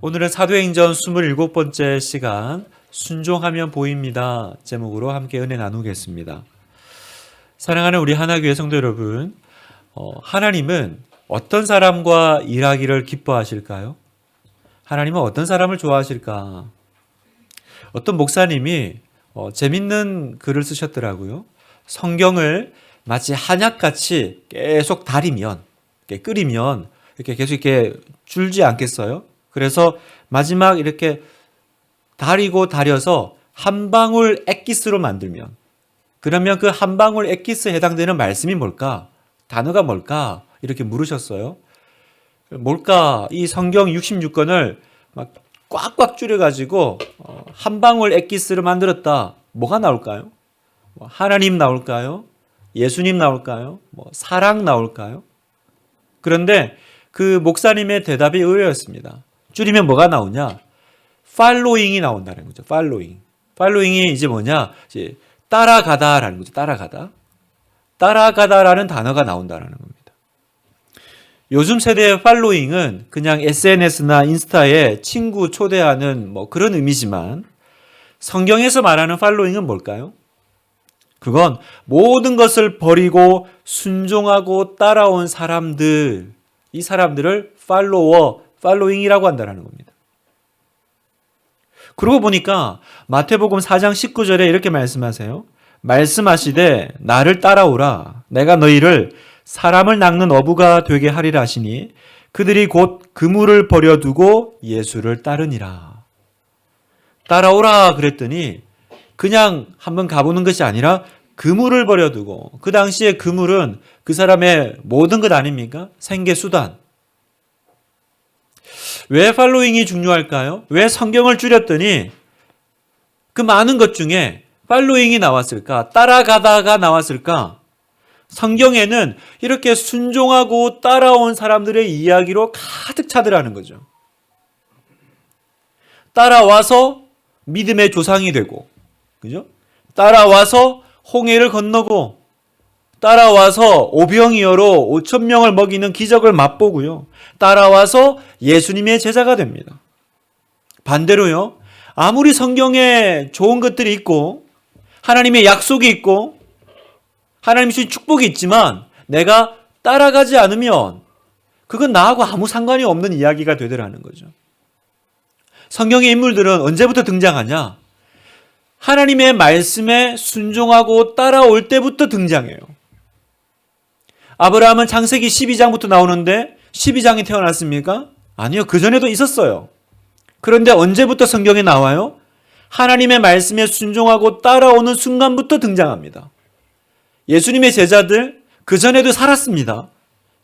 오늘은 사도행전 27번째 시간 순종하면 보입니다 제목으로 함께 은혜 나누겠습니다. 사랑하는 우리 하나교회 성도 여러분, 하나님은 어떤 사람과 일하기를 기뻐하실까요? 하나님은 어떤 사람을 좋아하실까? 어떤 목사님이 재밌는 글을 쓰셨더라고요. 성경을 마치 한약같이 계속 다리면, 끓이면 이렇게 계속 이렇게 줄지 않겠어요? 그래서 마지막 이렇게 다리고 다려서 한 방울 엑기스로 만들면, 그러면 그 한 방울 엑기스에 해당되는 말씀이 뭘까? 단어가 뭘까? 이렇게 물으셨어요. 뭘까? 이 성경 66권을 막 꽉꽉 줄여가지고 한 방울 엑기스를 만들었다. 뭐가 나올까요? 하나님 나올까요? 예수님 나올까요? 사랑 나올까요? 그런데 그 목사님의 대답이 의외였습니다. 줄이면 뭐가 나오냐? 팔로잉이 나온다는 거죠. 팔로잉. 팔로잉이 이제 뭐냐? 이제 따라가다라는 거죠. 따라가다. 따라가다라는 단어가 나온다는 겁니다. 요즘 세대의 팔로잉은 그냥 SNS나 인스타에 친구 초대하는 그런 의미지만, 성경에서 말하는 팔로잉은 뭘까요? 그건 모든 것을 버리고 순종하고 따라온 사람들, 이 사람들을 팔로잉이라고 한다는 겁니다. 그러고 보니까 마태복음 4장 19절에 이렇게 말씀하세요. 말씀하시되 나를 따라오라. 내가 너희를 사람을 낚는 어부가 되게 하리라 하시니 그들이 곧 그물을 버려두고 예수를 따르니라. 따라오라 그랬더니 그냥 한번 가보는 것이 아니라 그물을 버려두고, 그 당시에 그물은 그 사람의 모든 것 아닙니까? 생계수단. 왜 팔로잉이 중요할까요? 왜 성경을 줄였더니 그 많은 것 중에 팔로잉이 나왔을까? 따라가다가 나왔을까? 성경에는 이렇게 순종하고 따라온 사람들의 이야기로 가득 차더라는 거죠. 따라와서 믿음의 조상이 되고, 그죠? 따라와서 홍해를 건너고, 따라와서 오병이어로 5,000명을 먹이는 기적을 맛보고요. 따라와서 예수님의 제자가 됩니다. 반대로요, 아무리 성경에 좋은 것들이 있고 하나님의 약속이 있고 하나님이 주신 축복이 있지만 내가 따라가지 않으면 그건 나하고 아무 상관이 없는 이야기가 되더라는 거죠. 성경의 인물들은 언제부터 등장하냐? 하나님의 말씀에 순종하고 따라올 때부터 등장해요. 아브라함은 창세기 12장부터 나오는데 12장이 태어났습니까? 아니요. 그전에도 있었어요. 그런데 언제부터 성경에 나와요? 하나님의 말씀에 순종하고 따라오는 순간부터 등장합니다. 예수님의 제자들 그전에도 살았습니다.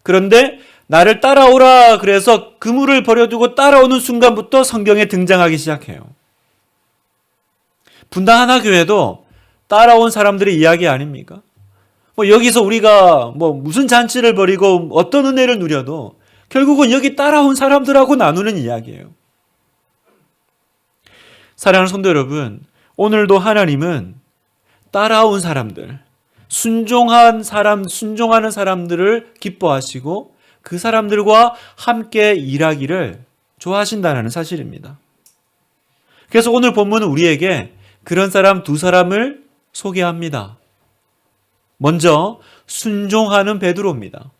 그런데 나를 따라오라 그래서 그물을 버려두고 따라오는 순간부터 성경에 등장하기 시작해요. 분당 하나교회도 따라온 사람들의 이야기 아닙니까? 여기서 우리가 무슨 잔치를 벌이고 어떤 은혜를 누려도 결국은 여기 따라온 사람들하고 나누는 이야기예요. 사랑하는 성도 여러분, 오늘도 하나님은 따라온 사람들, 순종하는 사람들을 기뻐하시고 그 사람들과 함께 일하기를 좋아하신다는 사실입니다. 그래서 오늘 본문은 우리에게 그런 사람 두 사람을 소개합니다. 먼저 순종하는 베드로입니다.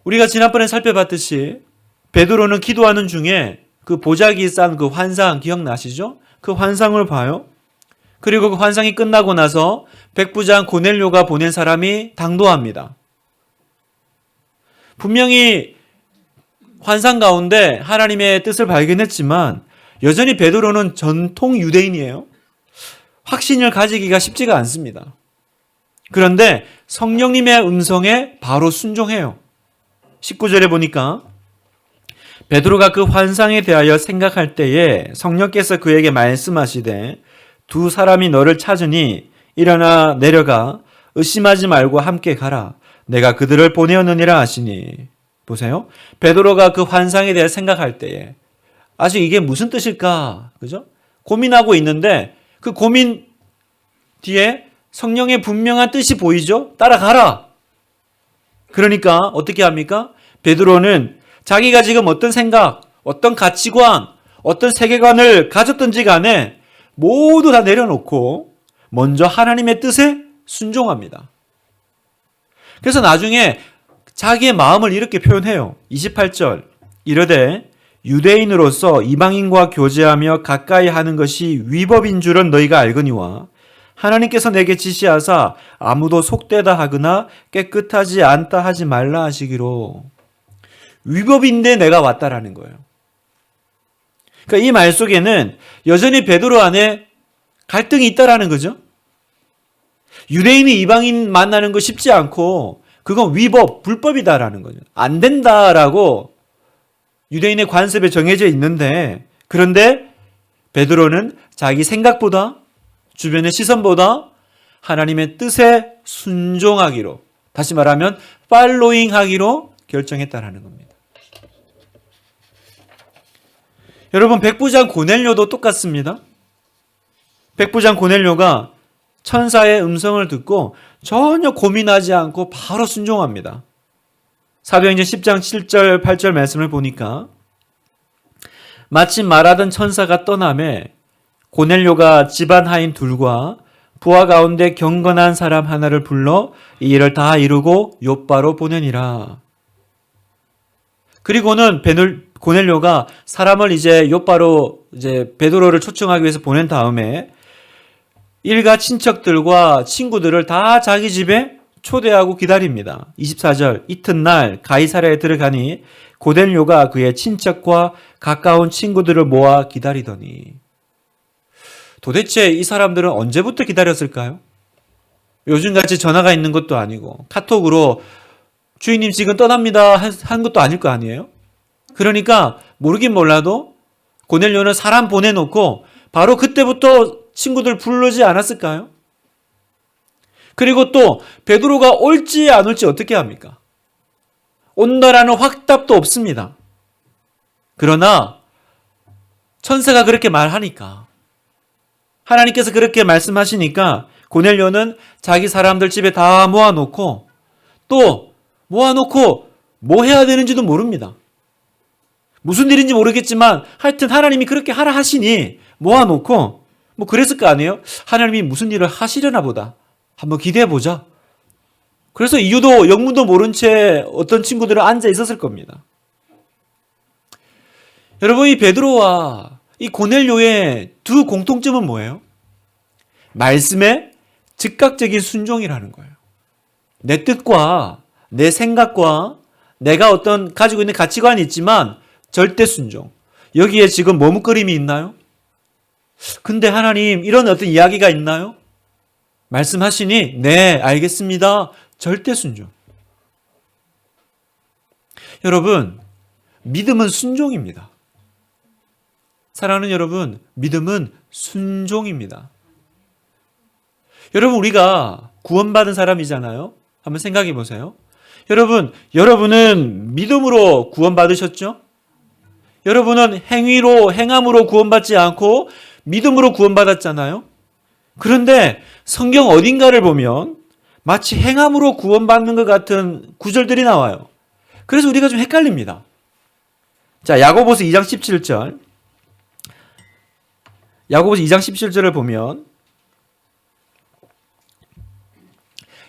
우리가 지난번에 살펴봤듯이 베드로는 기도하는 중에 그 보자기 싼 그 환상 기억나시죠? 그 환상을 봐요. 그리고 그 환상이 끝나고 나서 백부장 고넬료가 보낸 사람이 당도합니다. 분명히 환상 가운데 하나님의 뜻을 발견했지만 여전히 베드로는 전통 유대인이에요. 확신을 가지기가 쉽지가 않습니다. 그런데 성령님의 음성에 바로 순종해요. 19절에 보니까 베드로가 그 환상에 대하여 생각할 때에 성령께서 그에게 말씀하시되 두 사람이 너를 찾으니 일어나 내려가 의심하지 말고 함께 가라. 내가 그들을 보내었느니라 하시니. 보세요. 베드로가 그 환상에 대해 생각할 때에 아직 이게 무슨 뜻일까? 그죠? 고민하고 있는데 그 고민 뒤에 성령의 분명한 뜻이 보이죠? 따라가라. 그러니까 어떻게 합니까? 베드로는 자기가 지금 어떤 생각, 어떤 가치관, 어떤 세계관을 가졌든지 간에 모두 다 내려놓고 먼저 하나님의 뜻에 순종합니다. 그래서 나중에 자기의 마음을 이렇게 표현해요. 28절 이르되 유대인으로서 이방인과 교제하며 가까이 하는 것이 위법인 줄은 너희가 알거니와 하나님께서 내게 지시하사 아무도 속되다 하거나 깨끗하지 않다 하지 말라 하시기로. 위법인데 내가 왔다라는 거예요. 그러니까 이 말 속에는 여전히 베드로 안에 갈등이 있다라는 거죠. 유대인이 이방인 만나는 거 쉽지 않고 그건 위법, 불법이다라는 거죠. 안 된다라고 유대인의 관습에 정해져 있는데, 그런데 베드로는 자기 생각보다 주변의 시선보다 하나님의 뜻에 순종하기로, 다시 말하면 팔로잉 하기로 결정했다라는 겁니다. 여러분, 백부장 고넬료도 똑같습니다. 백부장 고넬료가 천사의 음성을 듣고 전혀 고민하지 않고 바로 순종합니다. 사도행전 10장 7절 8절 말씀을 보니까 마침 말하던 천사가 떠나매 고넬료가 집안 하인 둘과 부하 가운데 경건한 사람 하나를 불러 이 일을 다 이루고 요바로 보내니라. 그리고는 고넬료가 사람을 이제 요바로 이제 베드로를 초청하기 위해서 보낸 다음에 일가 친척들과 친구들을 다 자기 집에 초대하고 기다립니다. 24절 이튿날 가이사랴에 들어가니 고넬료가 그의 친척과 가까운 친구들을 모아 기다리더니. 도대체 이 사람들은 언제부터 기다렸을까요? 요즘같이 전화가 있는 것도 아니고 카톡으로 주인님 지금 떠납니다 한 것도 아닐 거 아니에요? 그러니까 모르긴 몰라도 고넬료는 사람 보내놓고 바로 그때부터 친구들 부르지 않았을까요? 그리고 또 베드로가 올지 안 올지 어떻게 합니까? 온다라는 확답도 없습니다. 그러나 천사가 그렇게 말하니까, 하나님께서 그렇게 말씀하시니까 고넬료는 자기 사람들 집에 다 모아놓고 뭐 해야 되는지도 모릅니다. 무슨 일인지 모르겠지만 하여튼 하나님이 그렇게 하라 하시니 모아놓고 뭐 그랬을 거 아니에요? 하나님이 무슨 일을 하시려나 보다. 한번 기대해보자. 그래서 이유도 영문도 모른 채 어떤 친구들은 앉아 있었을 겁니다. 여러분, 이 베드로와 이 고넬료의 두 공통점은 뭐예요? 말씀에 즉각적인 순종이라는 거예요. 내 뜻과 내 생각과 내가 어떤 가지고 있는 가치관이 있지만 절대 순종. 여기에 지금 머뭇거림이 있나요? 근데 하나님 이런 어떤 이야기가 있나요? 말씀하시니 네 알겠습니다. 절대 순종. 여러분, 믿음은 순종입니다. 사랑하는 여러분, 믿음은 순종입니다. 여러분, 우리가 구원받은 사람이잖아요. 한번 생각해 보세요. 여러분은 믿음으로 구원받으셨죠? 여러분은 행함으로 구원받지 않고 믿음으로 구원받았잖아요. 그런데 성경 어딘가를 보면 마치 행함으로 구원받는 것 같은 구절들이 나와요. 그래서 우리가 좀 헷갈립니다. 자, 야고보서 2장 17절. 야고보서 2장 17절을 보면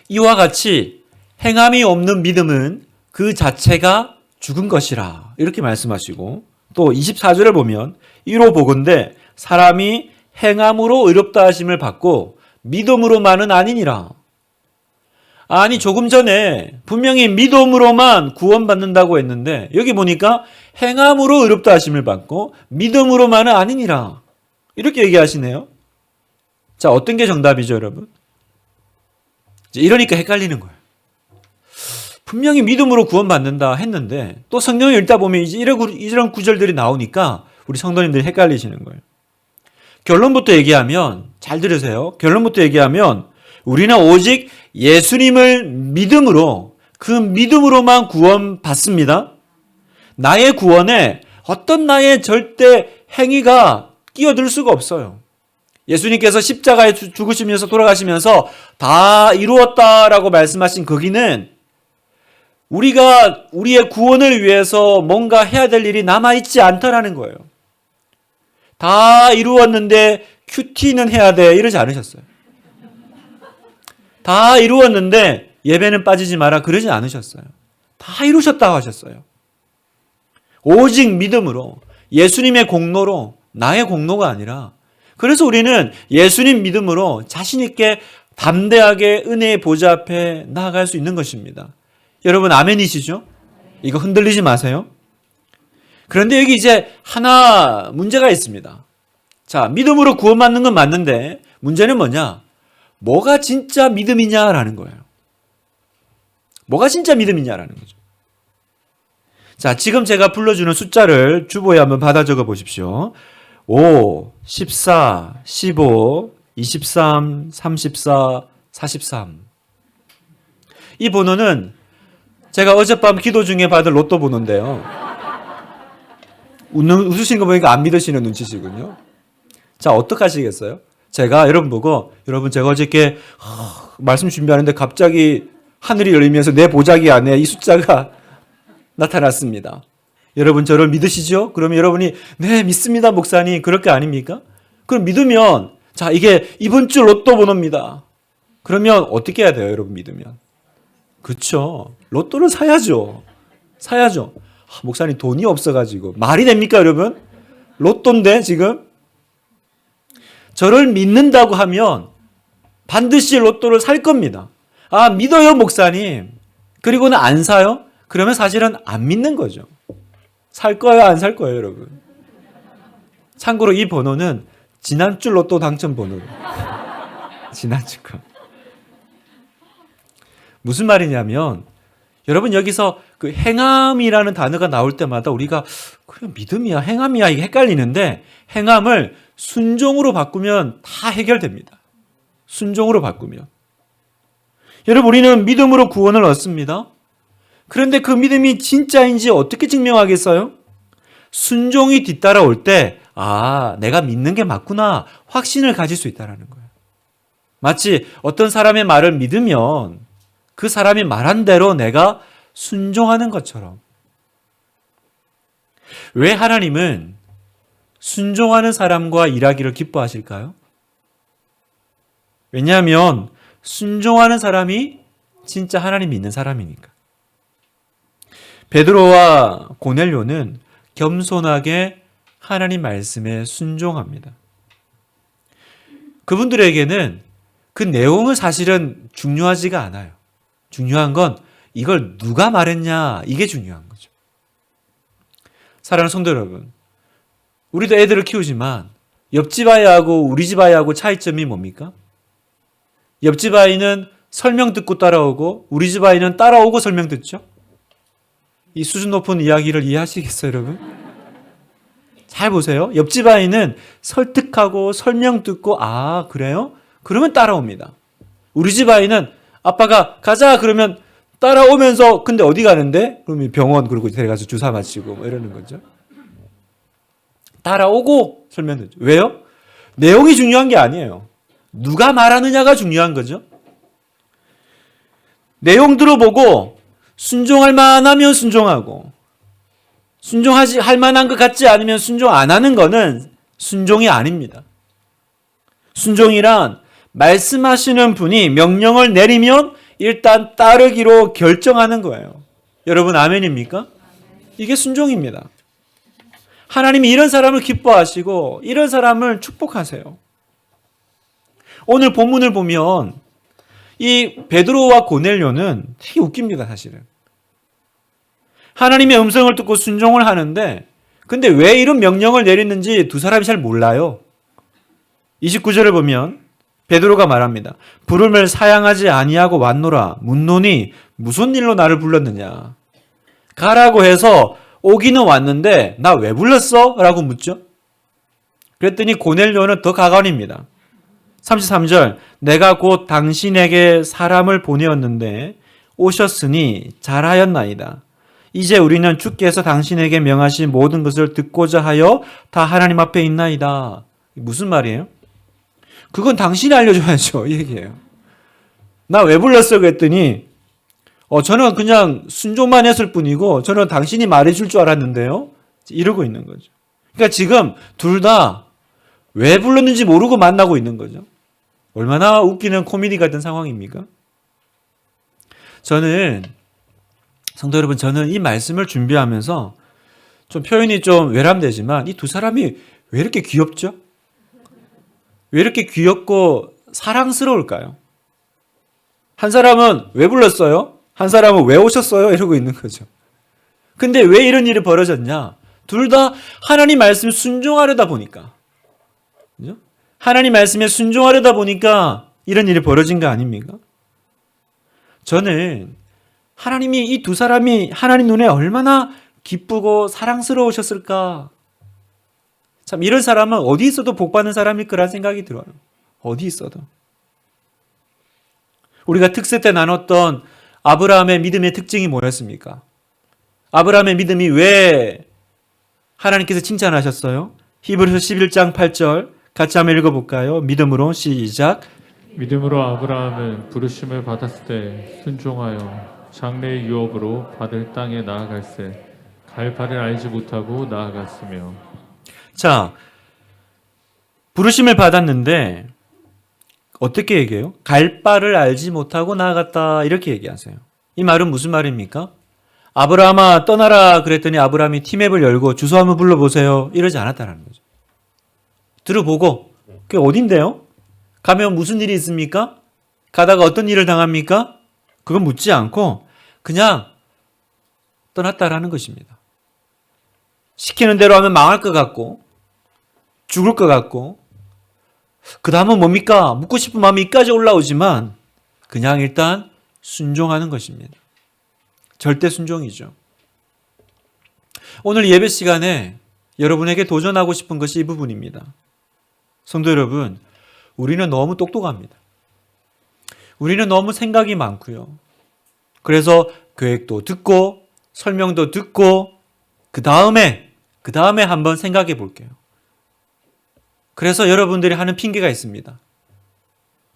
이와 같이 행함이 없는 믿음은 그 자체가 죽은 것이라. 이렇게 말씀하시고 또 24절을 보면 이로 보건대 사람이 행함으로 의롭다 하심을 받고 믿음으로만은 아니니라. 아니, 조금 전에 분명히 믿음으로만 구원받는다고 했는데 여기 보니까 행함으로 의롭다 하심을 받고 믿음으로만은 아니니라. 이렇게 얘기하시네요. 자, 어떤 게 정답이죠, 여러분? 이러니까 헷갈리는 거예요. 분명히 믿음으로 구원받는다 했는데 또 성경을 읽다 보면 이제 이런 구절들이 나오니까 우리 성도님들이 헷갈리시는 거예요. 결론부터 얘기하면, 잘 들으세요. 결론부터 얘기하면 우리는 오직 예수님을 믿음으로, 그 믿음으로만 구원받습니다. 나의 구원에 어떤 나의 절대 행위가 끼어들 수가 없어요. 예수님께서 십자가에 죽으시면서 돌아가시면서 다 이루었다라고 말씀하신 거기는 우리가 우리의 구원을 위해서 뭔가 해야 될 일이 남아있지 않다라는 거예요. 다 이루었는데 큐티는 해야 돼 이러지 않으셨어요. 다 이루었는데 예배는 빠지지 마라 그러지 않으셨어요. 다 이루셨다고 하셨어요. 오직 믿음으로 예수님의 공로로 나의 공로가 아니라 그래서 우리는 예수님 믿음으로 자신 있게 담대하게 은혜의 보좌 앞에 나아갈 수 있는 것입니다. 여러분 아멘이시죠? 이거 흔들리지 마세요. 그런데 여기 이제 하나 문제가 있습니다. 자, 믿음으로 구원받는 건 맞는데 문제는 뭐냐? 뭐가 진짜 믿음이냐라는 거예요. 뭐가 진짜 믿음이냐라는 거죠. 자, 지금 제가 불러주는 숫자를 주보에 한번 받아 적어 보십시오. 5, 14, 15, 23, 34, 43. 이 번호는 제가 어젯밤 기도 중에 받은 로또 번호인데요. 웃으신 거 보니까 안 믿으시는 눈치시군요. 자, 어떡하시겠어요? 제가 여러분 보고, 여러분 제가 어저께 말씀 준비하는데 갑자기 하늘이 열리면서 내 보자기 안에 이 숫자가 나타났습니다. 여러분 저를 믿으시죠? 그러면 여러분이 네 믿습니다 목사님 그럴 게 아닙니까? 그럼 믿으면 자 이게 이번 주 로또 번호입니다. 그러면 어떻게 해야 돼요 여러분 믿으면? 그렇죠. 로또를 사야죠. 사야죠. 목사님 돈이 없어가지고 말이 됩니까 여러분? 로또인데 지금? 저를 믿는다고 하면 반드시 로또를 살 겁니다. 아 믿어요 목사님. 그리고는 안 사요? 그러면 사실은 안 믿는 거죠. 살 거예요 안 살 거예요 여러분? 참고로 이 번호는 지난주 로또 당첨 번호예요. 지난주 거. 무슨 말이냐면 여러분 여기서 그 행함이라는 단어가 나올 때마다 우리가 그냥 믿음이야 행함이야 이게 헷갈리는데 행함을 순종으로 바꾸면 다 해결됩니다. 순종으로 바꾸면. 여러분 우리는 믿음으로 구원을 얻습니다. 그런데 그 믿음이 진짜인지 어떻게 증명하겠어요? 순종이 뒤따라올 때 아 내가 믿는 게 맞구나 확신을 가질 수 있다는 거예요. 마치 어떤 사람의 말을 믿으면 그 사람이 말한 대로 내가 순종하는 것처럼. 왜 하나님은 순종하는 사람과 일하기를 기뻐하실까요? 왜냐하면 순종하는 사람이 진짜 하나님 믿는 사람이니까. 베드로와 고넬료는 겸손하게 하나님 말씀에 순종합니다. 그분들에게는 그 내용은 사실은 중요하지가 않아요. 중요한 건 이걸 누가 말했냐 이게 중요한 거죠. 사랑하는 성도 여러분, 우리도 애들을 키우지만 옆집 아이하고 우리 집 아이하고 차이점이 뭡니까? 옆집 아이는 설명 듣고 따라오고 우리 집 아이는 따라오고 설명 듣죠. 이 수준 높은 이야기를 이해하시겠어요 여러분? 잘 보세요. 옆집 아이는 설득하고 설명 듣고 아 그래요? 그러면 따라옵니다. 우리 집 아이는 아빠가 가자 그러면 따라오면서 근데 어디 가는데? 그러면 병원 그러고 데려가서 주사 맞히고 뭐 이러는 거죠. 따라오고 설명 듣죠. 왜요? 내용이 중요한 게 아니에요. 누가 말하느냐가 중요한 거죠. 내용 들어보고 순종할 만하면 순종하고 순종하지 할 만한 것 같지 않으면 순종 안 하는 거는 순종이 아닙니다. 순종이란 말씀하시는 분이 명령을 내리면 일단 따르기로 결정하는 거예요. 여러분 아멘입니까? 이게 순종입니다. 하나님이 이런 사람을 기뻐하시고 이런 사람을 축복하세요. 오늘 본문을 보면 이 베드로와 고넬료는 되게 웃깁니다 사실은. 하나님의 음성을 듣고 순종을 하는데 근데 왜 이런 명령을 내렸는지 두 사람이 잘 몰라요. 29절을 보면 베드로가 말합니다. 부름을 사양하지 아니하고 왔노라. 묻노니 무슨 일로 나를 불렀느냐. 가라고 해서 오기는 왔는데 나 왜 불렀어? 라고 묻죠. 그랬더니 고넬료는 더 가관입니다. 33절 내가 곧 당신에게 사람을 보내었는데 오셨으니 잘하였나이다. 이제 우리는 주께서 당신에게 명하신 모든 것을 듣고자 하여 다 하나님 앞에 있나이다. 무슨 말이에요? 그건 당신이 알려줘야죠. 이 얘기예요. 나 왜 불렀어? 그랬더니 저는 그냥 순종만 했을 뿐이고 저는 당신이 말해줄 줄 알았는데요. 이러고 있는 거죠. 그러니까 지금 둘 다 왜 불렀는지 모르고 만나고 있는 거죠. 얼마나 웃기는 코미디 같은 상황입니까? 성도 여러분, 저는 이 말씀을 준비하면서 좀 표현이 좀 외람되지만 이 두 사람이 왜 이렇게 귀엽죠? 왜 이렇게 귀엽고 사랑스러울까요? 한 사람은 왜 불렀어요? 한 사람은 왜 오셨어요? 이러고 있는 거죠. 근데 왜 이런 일이 벌어졌냐? 둘 다 하나님 말씀에 순종하려다 보니까. 그죠? 하나님 말씀에 순종하려다 보니까 이런 일이 벌어진 거 아닙니까? 저는 하나님이 이 두 사람이 하나님 눈에 얼마나 기쁘고 사랑스러우셨을까? 참 이런 사람은 어디 있어도 복받는 사람일 거란 생각이 들어요. 어디 있어도. 우리가 특세 때 나눴던 아브라함의 믿음의 특징이 뭐였습니까? 아브라함의 믿음이 왜 하나님께서 칭찬하셨어요? 히브리서 11장 8절 같이 한번 읽어볼까요? 믿음으로 시작. 믿음으로 아브라함은 부르심을 받았을 때 순종하여 장래의 유업으로 받을 땅에 나아갈새 갈 바를 알지 못하고 나아갔으며. 자, 부르심을 받았는데 어떻게 얘기해요? 갈 바를 알지 못하고 나아갔다 이렇게 얘기하세요. 이 말은 무슨 말입니까? 아브라함아 떠나라 그랬더니 아브라함이 티맵을 열고 주소 한번 불러보세요 이러지 않았다는 거죠. 들어보고 그게 어딘데요? 가면 무슨 일이 있습니까? 가다가 어떤 일을 당합니까? 그건 묻지 않고 그냥 떠났다라는 것입니다. 시키는 대로 하면 망할 것 같고 죽을 것 같고 그 다음은 뭡니까? 묻고 싶은 마음이 이까지 올라오지만 그냥 일단 순종하는 것입니다. 절대 순종이죠. 오늘 예배 시간에 여러분에게 도전하고 싶은 것이 이 부분입니다. 성도 여러분, 우리는 너무 똑똑합니다. 우리는 너무 생각이 많고요. 그래서 계획도 듣고 설명도 듣고 그 다음에 한번 생각해 볼게요. 그래서 여러분들이 하는 핑계가 있습니다.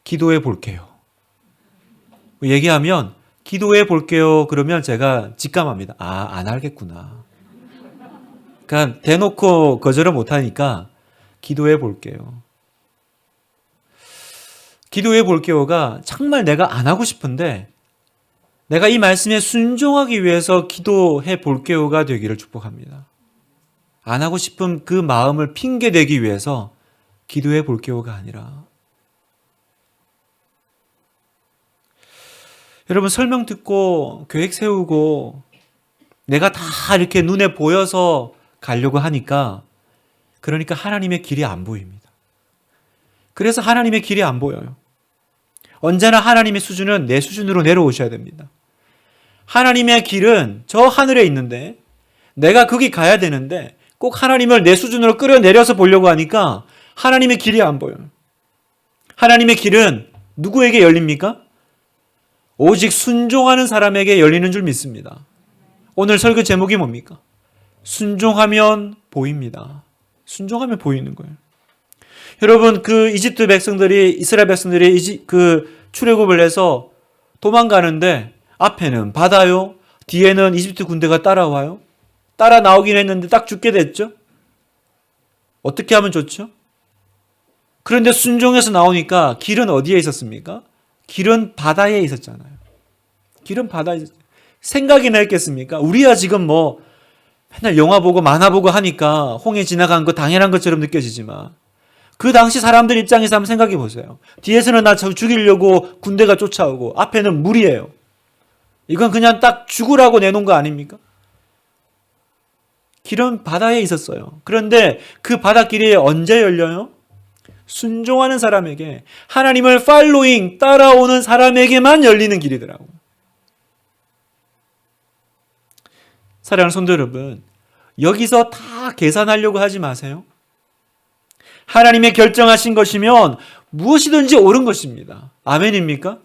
기도해 볼게요. 얘기하면 기도해 볼게요. 그러면 제가 직감합니다. 안 알겠구나. 그러니까 대놓고 거절을 못하니까 기도해 볼게요. 기도해 볼게요가 정말 내가 안 하고 싶은데 내가 이 말씀에 순종하기 위해서 기도해 볼게요가 되기를 축복합니다. 안 하고 싶은 그 마음을 핑계대기 위해서 기도해 볼게요가 아니라 여러분 설명 듣고 계획 세우고 내가 다 이렇게 눈에 보여서 가려고 하니까 그러니까 하나님의 길이 안 보입니다. 그래서 하나님의 길이 안 보여요. 언제나 하나님의 수준은 내 수준으로 내려오셔야 됩니다. 하나님의 길은 저 하늘에 있는데 내가 거기 가야 되는데 꼭 하나님을 내 수준으로 끌어내려서 보려고 하니까 하나님의 길이 안 보여요. 하나님의 길은 누구에게 열립니까? 오직 순종하는 사람에게 열리는 줄 믿습니다. 오늘 설교 제목이 뭡니까? 순종하면 보입니다. 순종하면 보이는 거예요. 여러분 그 이집트 백성들이 이스라엘 백성들이 출애굽을 해서 도망가는데 앞에는 바다요. 뒤에는 이집트 군대가 따라와요. 따라 나오긴 했는데 딱 죽게 됐죠. 어떻게 하면 좋죠? 그런데 순종해서 나오니까 길은 어디에 있었습니까? 길은 바다에 있었잖아요. 길은 바다에 있었잖아요. 생각이나 했겠습니까? 우리야 지금 맨날 영화 보고 만화 보고 하니까 홍해 지나간 거 당연한 것처럼 느껴지지만 그 당시 사람들 입장에서 한번 생각해 보세요. 뒤에서는 나 죽이려고 군대가 쫓아오고 앞에는 물이에요. 이건 그냥 딱 죽으라고 내놓은 거 아닙니까? 길은 바다에 있었어요. 그런데 그 바닷길이 언제 열려요? 순종하는 사람에게, 하나님을 팔로잉 따라오는 사람에게만 열리는 길이더라고요. 사랑하는 성도 여러분, 여기서 다 계산하려고 하지 마세요. 하나님의 결정하신 것이면 무엇이든지 옳은 것입니다. 아멘입니까?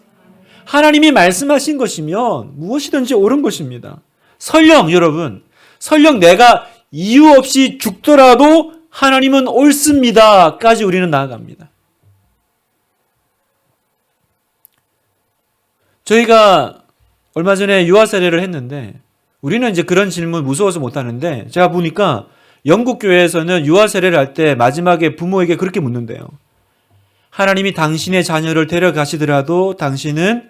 하나님이 말씀하신 것이면 무엇이든지 옳은 것입니다. 설령 여러분, 설령 내가 이유 없이 죽더라도 하나님은 옳습니다까지 우리는 나아갑니다. 저희가 얼마 전에 유아 세례를 했는데 우리는 이제 그런 질문 무서워서 못 하는데 제가 보니까 영국 교회에서는 유아 세례를 할 때 마지막에 부모에게 그렇게 묻는데요. 하나님이 당신의 자녀를 데려가시더라도 당신은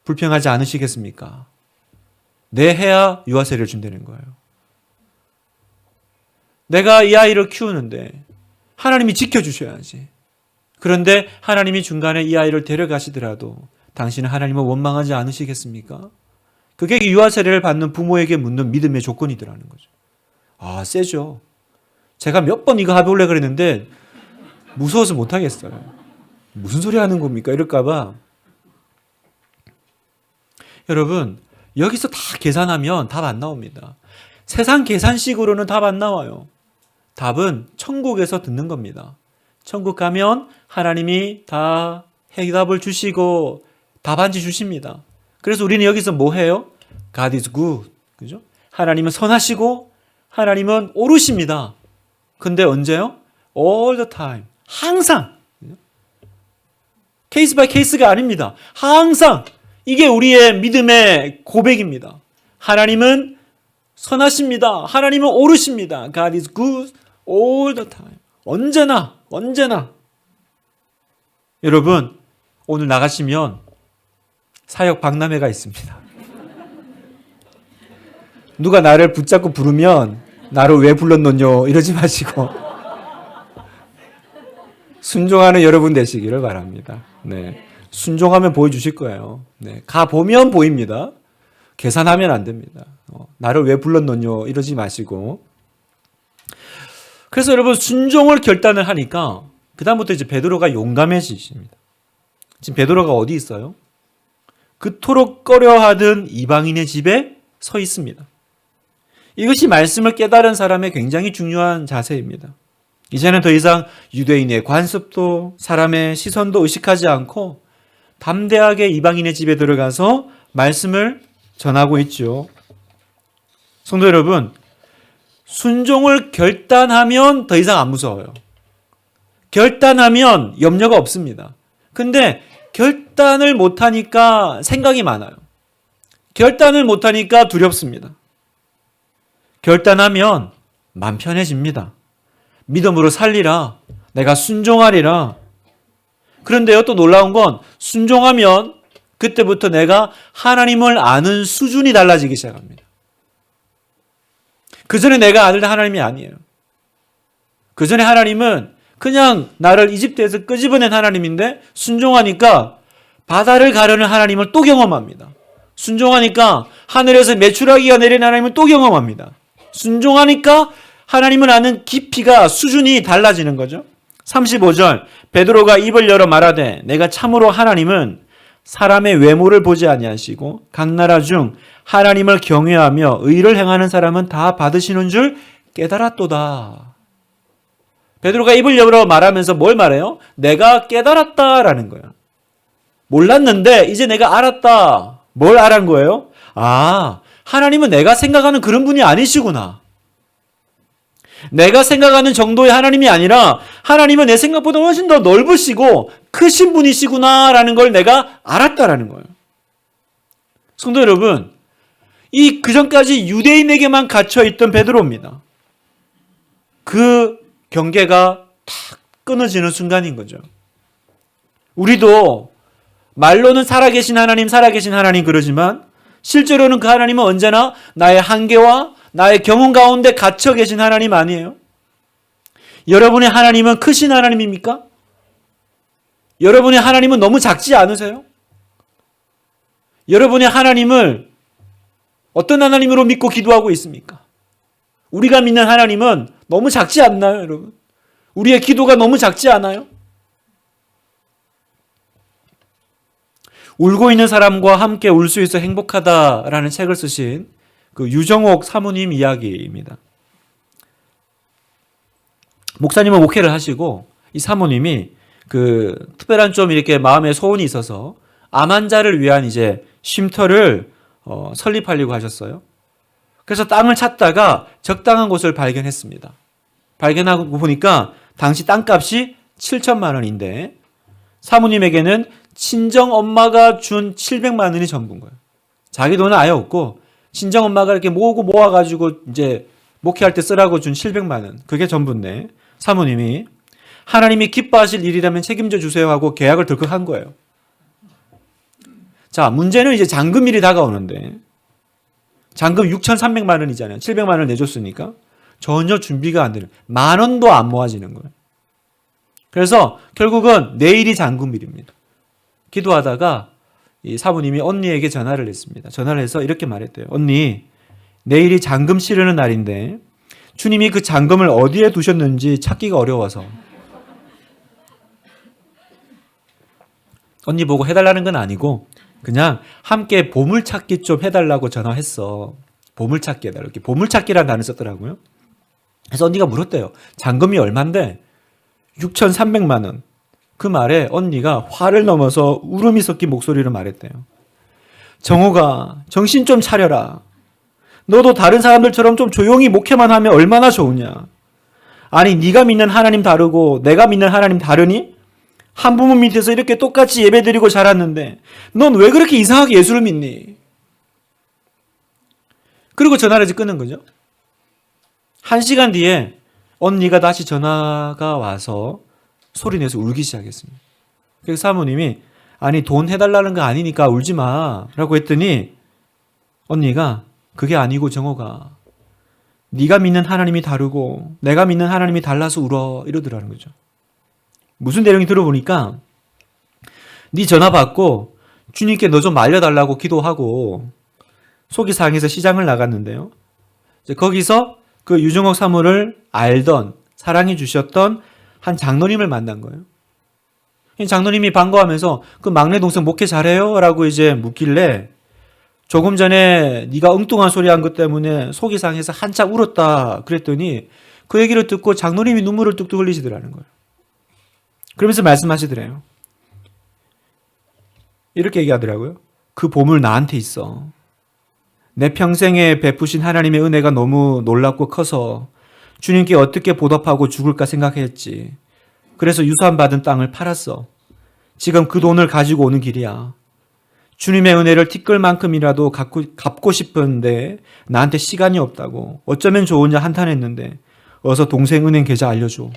불평하지 않으시겠습니까? 네, 해야 유아 세례를 준다는 거예요. 내가 이 아이를 키우는데 하나님이 지켜주셔야지. 그런데 하나님이 중간에 이 아이를 데려가시더라도 당신은 하나님을 원망하지 않으시겠습니까? 그게 유아 세례를 받는 부모에게 묻는 믿음의 조건이더라는 거죠. 아, 세죠. 제가 몇 번 이거 해보려고 그랬는데 무서워서 못하겠어요. 무슨 소리 하는 겁니까? 이럴까봐. 여러분, 여기서 다 계산하면 답 안 나옵니다. 세상 계산식으로는 답 안 나와요. 답은 천국에서 듣는 겁니다. 천국 가면 하나님이 다 해답을 주시고 답안지 주십니다. 그래서 우리는 여기서 뭐 해요? God is good. 그죠? 하나님은 선하시고 하나님은 옳으십니다. 근데 언제요? All the time. 항상. 케이스 바이 케이스가 아닙니다. 항상. 이게 우리의 믿음의 고백입니다. 하나님은 선하십니다. 하나님은 옳으십니다. God is good all the time. 언제나. 여러분, 오늘 나가시면 사역 박람회가 있습니다. 누가 나를 붙잡고 부르면 나를 왜 불렀노뇨 이러지 마시고 순종하는 여러분 되시기를 바랍니다. 네, 순종하면 보여주실 거예요. 네, 가보면 보입니다. 계산하면 안 됩니다. 나를 왜 불렀노뇨 이러지 마시고. 그래서 여러분 순종을 결단을 하니까 그 다음부터 이제 베드로가 용감해지십니다. 지금 베드로가 어디 있어요? 그토록 꺼려하던 이방인의 집에 서 있습니다. 이것이 말씀을 깨달은 사람의 굉장히 중요한 자세입니다. 이제는 더 이상 유대인의 관습도 사람의 시선도 의식하지 않고 담대하게 이방인의 집에 들어가서 말씀을 전하고 있죠. 성도 여러분, 순종을 결단하면 더 이상 안 무서워요. 결단하면 염려가 없습니다. 근데 결단을 못하니까 생각이 많아요. 결단을 못하니까 두렵습니다. 결단하면 마음 편해집니다. 믿음으로 살리라. 내가 순종하리라. 그런데요, 또 놀라운 건 순종하면 그때부터 내가 하나님을 아는 수준이 달라지기 시작합니다. 그 전에 내가 아는 하나님이 아니에요. 그 전에 하나님은 그냥 나를 이집트에서 끄집어낸 하나님인데 순종하니까 바다를 가르는 하나님을 또 경험합니다. 순종하니까 하늘에서 메추라기가 내리는 하나님을 또 경험합니다. 순종하니까 하나님을 아는 깊이가 수준이 달라지는 거죠. 35절 베드로가 입을 열어 말하되 내가 참으로 하나님은 사람의 외모를 보지 아니하시고 각 나라 중 하나님을 경외하며 의를 행하는 사람은 다 받으시는 줄 깨달았도다. 베드로가 입을 열어 말하면서 뭘 말해요? 내가 깨달았다라는 거예요. 몰랐는데 이제 내가 알았다. 뭘 알은 거예요? 아, 하나님은 내가 생각하는 그런 분이 아니시구나. 내가 생각하는 정도의 하나님이 아니라 하나님은 내 생각보다 훨씬 더 넓으시고 크신 분이시구나라는 걸 내가 알았다라는 거예요. 성도 여러분, 이 그전까지 유대인에게만 갇혀있던 베드로입니다. 그 경계가 탁 끊어지는 순간인 거죠. 우리도 말로는 살아계신 하나님 그러지만 실제로는 그 하나님은 언제나 나의 한계와 나의 경험 가운데 갇혀 계신 하나님 아니에요? 여러분의 하나님은 크신 하나님입니까? 여러분의 하나님은 너무 작지 않으세요? 여러분의 하나님을 어떤 하나님으로 믿고 기도하고 있습니까? 우리가 믿는 하나님은 너무 작지 않나요, 여러분? 우리의 기도가 너무 작지 않아요? 울고 있는 사람과 함께 울 수 있어 행복하다라는 책을 쓰신 그 유정옥 사모님 이야기입니다. 목사님은 목회를 하시고 이 사모님이 그 특별한 좀 이렇게 마음에 소원이 있어서 암 환자를 위한 이제 쉼터를 설립하려고 하셨어요. 그래서 땅을 찾다가 적당한 곳을 발견했습니다. 발견하고 보니까 당시 땅값이 7천만 원인데 사모님에게는 친정 엄마가 준 700만 원이 전부인 거예요. 자기 돈은 아예 없고 친정엄마가 이렇게 모아가지고 이제 목회할 때 쓰라고 준 700만 원. 그게 전부인데 사모님이 하나님이 기뻐하실 일이라면 책임져 주세요 하고 계약을 덜컥 한 거예요. 자, 문제는 이제 잔금일이 다가오는데 잔금 6,300만 원이잖아요. 700만 원을 내줬으니까 전혀 준비가 안 되는, 10,000원도 안 모아지는 거예요. 그래서 결국은 내일이 잔금일입니다. 기도하다가 이 사모님이 언니에게 전화를 했습니다. 전화를 해서 이렇게 말했대요. 언니, 내일이 잔금 치르는 날인데 주님이 그 잔금을 어디에 두셨는지 찾기가 어려워서. 언니 보고 해달라는 건 아니고 그냥 함께 보물찾기 좀 해달라고 전화했어. 보물찾기 해달라고. 이렇게 보물찾기라는 단어를 썼더라고요. 그래서 언니가 물었대요. 잔금이 얼만데? 6,300만 원. 그 말에 언니가 화를 넘어서 울음이 섞인 목소리로 말했대요. 정호가 정신 좀 차려라. 너도 다른 사람들처럼 좀 조용히 목회만 하면 얼마나 좋으냐. 아니 네가 믿는 하나님 다르고 내가 믿는 하나님 다르니? 한 부모 밑에서 이렇게 똑같이 예배드리고 자랐는데 넌 왜 그렇게 이상하게 예수를 믿니? 그리고 전화를 이제 끊은 거죠. 1시간 뒤에 언니가 다시 전화가 와서 소리내서 울기 시작했습니다. 그래서 사모님이 아니 돈 해달라는 거 아니니까 울지 마 라고 했더니 언니가 그게 아니고 정호가 네가 믿는 하나님이 다르고 내가 믿는 하나님이 달라서 울어 이러더라는 거죠. 무슨 내용이 들어보니까 네 전화 받고 주님께 너 좀 말려달라고 기도하고 속이 상해서 시장을 나갔는데요. 거기서 그 유정옥 사모를 알던 사랑해 주셨던 한 장로님을 만난 거예요. 장로님이 반가워하면서 그 막내 동생 목회 잘해요? 라고 이제 묻길래 조금 전에 네가 엉뚱한 소리 한 것 때문에 속이 상해서 한참 울었다 그랬더니 그 얘기를 듣고 장로님이 눈물을 뚝뚝 흘리시더라는 거예요. 그러면서 말씀하시더래요. 이렇게 얘기하더라고요. 그 보물 나한테 있어. 내 평생에 베푸신 하나님의 은혜가 너무 놀랍고 커서 주님께 어떻게 보답하고 죽을까 생각했지. 그래서 유산 받은 땅을 팔았어. 지금 그 돈을 가지고 오는 길이야. 주님의 은혜를 티끌만큼이라도 갚고 싶은데 나한테 시간이 없다고. 어쩌면 좋으냐 한탄했는데 어서 동생 은행 계좌 알려줘.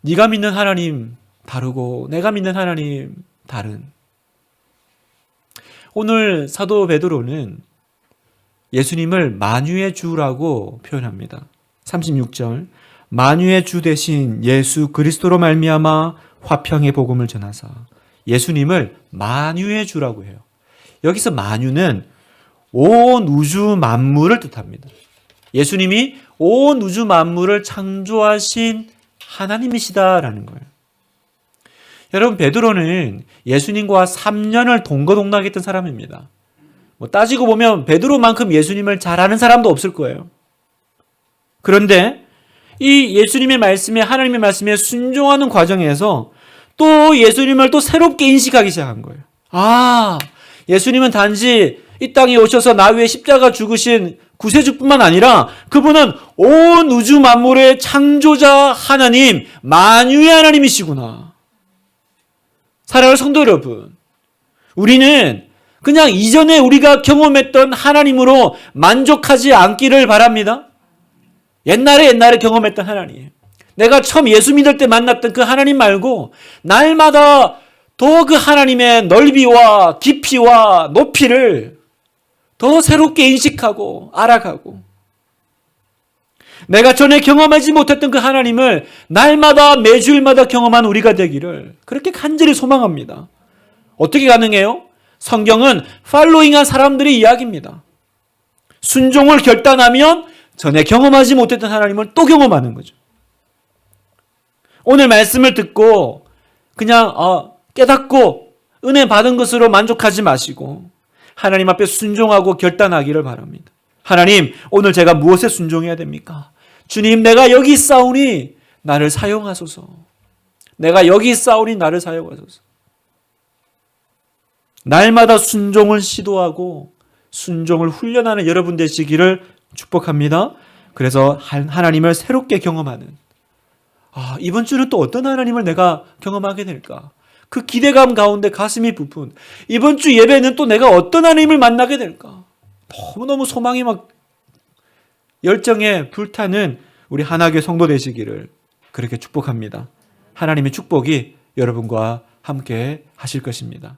네가 믿는 하나님 다르고 내가 믿는 하나님 다른. 오늘 사도 베드로는 예수님을 만유의 주라고 표현합니다. 36절 만유의 주 대신 예수 그리스도로 말미암아 화평의 복음을 전하사. 예수님을 만유의 주라고 해요. 여기서 만유는 온 우주 만물을 뜻합니다. 예수님이 온 우주 만물을 창조하신 하나님이시다라는 거예요. 여러분 베드로는 예수님과 3년을 동거동락했던 사람입니다. 따지고 보면 베드로만큼 예수님을 잘 아는 사람도 없을 거예요. 그런데 이 예수님의 말씀에 하나님의 말씀에 순종하는 과정에서 또 예수님을 또 새롭게 인식하기 시작한 거예요. 아, 예수님은 단지 이 땅에 오셔서 나 위에 십자가 죽으신 구세주뿐만 아니라 그분은 온 우주 만물의 창조자 하나님, 만유의 하나님이시구나. 사랑하는 성도 여러분, 우리는 그냥 이전에 우리가 경험했던 하나님으로 만족하지 않기를 바랍니다. 옛날에 경험했던 하나님. 내가 처음 예수 믿을 때 만났던 그 하나님 말고 날마다 더 그 하나님의 넓이와 깊이와 높이를 더 새롭게 인식하고 알아가고 내가 전에 경험하지 못했던 그 하나님을 날마다 매주일마다 경험한 우리가 되기를 그렇게 간절히 소망합니다. 어떻게 가능해요? 성경은 팔로잉한 사람들의 이야기입니다. 순종을 결단하면 전에 경험하지 못했던 하나님을 또 경험하는 거죠. 오늘 말씀을 듣고 그냥 깨닫고 은혜 받은 것으로 만족하지 마시고 하나님 앞에 순종하고 결단하기를 바랍니다. 하나님, 오늘 제가 무엇에 순종해야 됩니까? 주님, 내가 여기 있사오니 나를 사용하소서. 내가 여기 있사오니 나를 사용하소서. 날마다 순종을 시도하고 순종을 훈련하는 여러분 되시기를 축복합니다. 그래서 하나님을 새롭게 경험하는 이번 주는 또 어떤 하나님을 내가 경험하게 될까? 그 기대감 가운데 가슴이 부푼 이번 주 예배는 또 내가 어떤 하나님을 만나게 될까? 너무너무 소망이 막 열정에 불타는 우리 하나교회 성도 되시기를 그렇게 축복합니다. 하나님의 축복이 여러분과 함께 하실 것입니다.